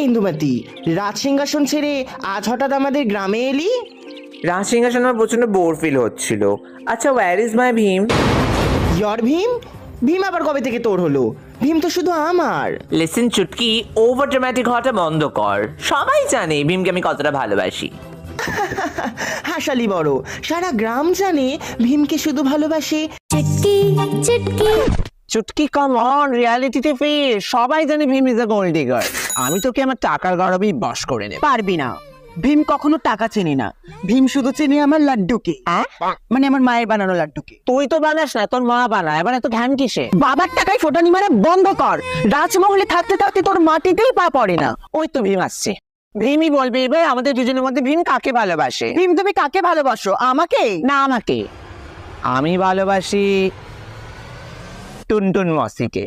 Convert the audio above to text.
ইন্দুমতি, রাজ সিংহাসন ছেড়ে আজ হঠাৎ আমাদের গ্রামে এলি? রাজ সিংহাসন আমার প্রচন্ড বোর ফিল হচ্ছিল। আচ্ছা, where is my Bhim? Your Bhim? Bhim আবার কবে থেকে তোর হলো? ভীম তো শুধু আমার। লিসেন চুটকি, ওভার ড্রামাটিক হওয়াটা বন্ধ কর। সবাই জানে ভীমকে আমি কতটা ভালোবাসি। হাসালি বড়, সারা গ্রাম জানে ভীমকে শুধু ভালোবাসে। চুটকি চুটকি চুটকি কাম অন, রিয়ালিটিতে ফির। সবাই জানে Bhim is a gold digger. আমি তোকে আমার টাকার গরবেই বশ করে নেব। পারবি না, ভীম কখনো টাকা চেনে না। ভীম শুধু চেনে আমার লাড্ডুকে, মানে আমার মায়ের বানানো লাড্ডুকে। তুই তো বানাস না, তোর মা বানায়। এবার এত ঘ্যান কিসে? বাবার টাকায় ফোটানি মারা বন্ধ কর। রাজমহলে থাকতে থাকতে তোর মাটিতেই পা পড়ে না। ওই তো ভীম আসছে। ভীমই বলবে এবার আমাদের দুজনের মধ্যে ভীম কাকে ভালোবাসে। ভীম, তুমি কাকে ভালোবাসো? আমাকে না, আমাকে। আমি ভালোবাসি টুনটুন মসিকে।